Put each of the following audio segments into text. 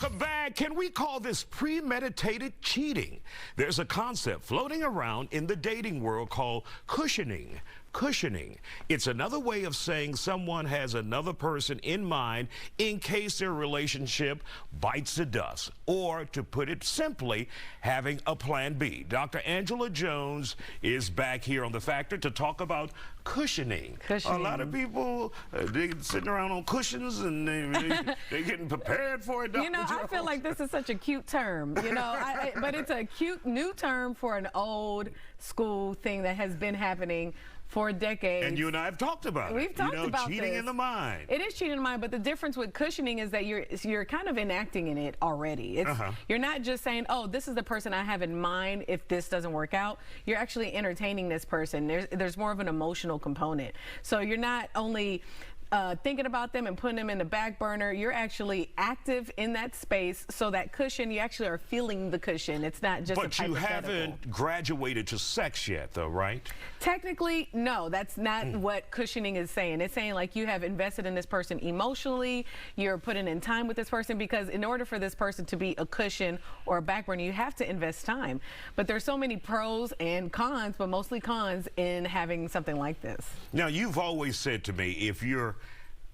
Welcome back. Can we call this premeditated cheating? There's a concept floating around in the dating world called cushioning. Cushioning. It's another way of saying someone has another person in mind in case their relationship bites the dust. Or, to put it simply, having a plan B. Dr. Angela Jones is back here on The Factor to talk about cushioning. A lot of people, they're sitting around on cushions and they're getting prepared for it. You know, I feel like this is such a cute term, you know, but it's a cute new term for an old school thing that has been happening for decades. And you and I have talked about it. We've talked about cheating in the mind. It is cheating in the mind, but the difference with cushioning is that you're kind of enacting in it already. You're not just saying, oh, this is the person I have in mind if this doesn't work out. You're actually entertaining this person. There's more of an emotional component. So you're not only thinking about them and putting them in the back burner, you're actually active in that space. So that cushion, you actually are feeling the cushion. It's not just But you haven't graduated to sex yet, though, right? Technically, no. That's not what cushioning is saying. It's saying like you have invested in this person emotionally, you're putting in time with this person, because in order for this person to be a cushion or a back burner, you have to invest time. But there's so many pros and cons, but mostly cons, in having something like this. Now, you've always said to me, if you're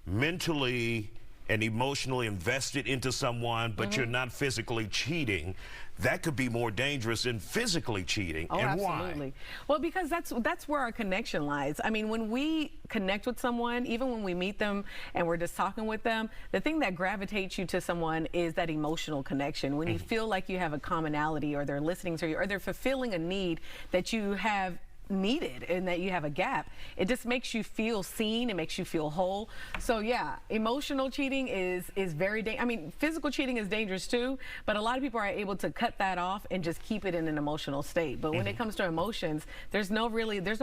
mentally and emotionally invested into someone, but you're not physically cheating, that could be more dangerous than physically cheating. Oh, and absolutely. Why? Well, because that's where our connection lies. I mean, when we connect with someone, even when we meet them and we're just talking with them, the thing that gravitates you to someone is that emotional connection. When you feel like you have a commonality, or they're listening to you, or they're fulfilling a need that you have needed and that you have a gap, it just makes you feel seen. It makes you feel whole. So yeah, emotional cheating is very dangerous. I mean, physical cheating is dangerous too, but a lot of people are able to cut that off and just keep it in an emotional state. But when it comes to emotions, there's no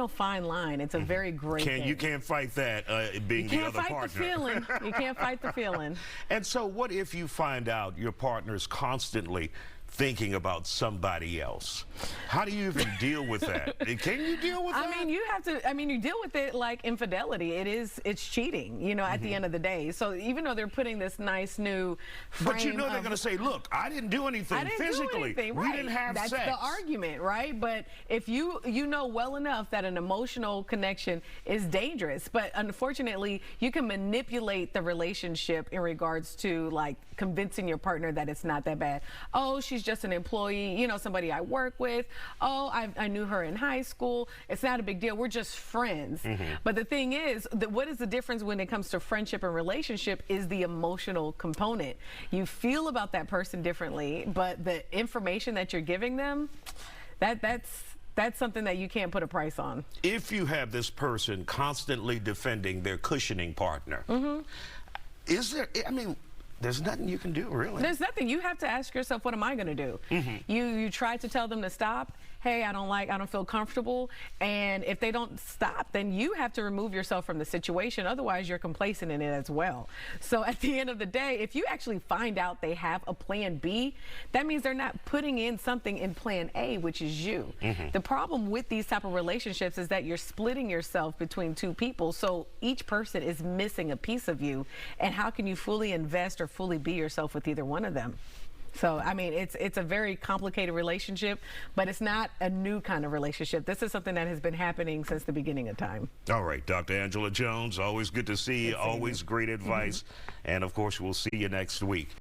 fine line. It's a very gray thing. You can't fight that, being the other partner. You can't fight the feeling. And so what if you find out your partner is constantly thinking about somebody else? How do you even deal with that? Can you deal with that? I mean, you have to, you deal with it like infidelity. It's cheating, you know, at the end of the day. So even though they're putting this nice new frame, but you know they're going to say, look, I didn't do anything physically. Right. We didn't have sex. That's the argument, right? But if you know well enough that an emotional connection is dangerous, but unfortunately, you can manipulate the relationship in regards to like convincing your partner that it's not that bad. Oh, she's just an employee, you know, somebody I work with. Oh, I knew her in high school. It's not a big deal. We're just friends. But the thing is, what is the difference when it comes to friendship and relationship is the emotional component. You feel about that person differently, but the information that you're giving them, that's something that you can't put a price on. If you have this person constantly defending their cushioning partner, is there, I mean, there's nothing you can do, really. There's nothing. You have to ask yourself, what am I going to do? You try to tell them to stop. Hey, I don't feel comfortable. And if they don't stop, then you have to remove yourself from the situation. Otherwise, you're complacent in it as well. So at the end of the day, if you actually find out they have a plan B, that means they're not putting in something in plan A, which is you. The problem with these type of relationships is that you're splitting yourself between two people. So each person is missing a piece of you. And how can you fully invest or fully be yourself with either one of them? So, I mean, it's a very complicated relationship, but it's not a new kind of relationship. This is something that has been happening since the beginning of time. All right, Dr. Angela Jones, always good to see you, always great advice. And, of course, we'll see you next week.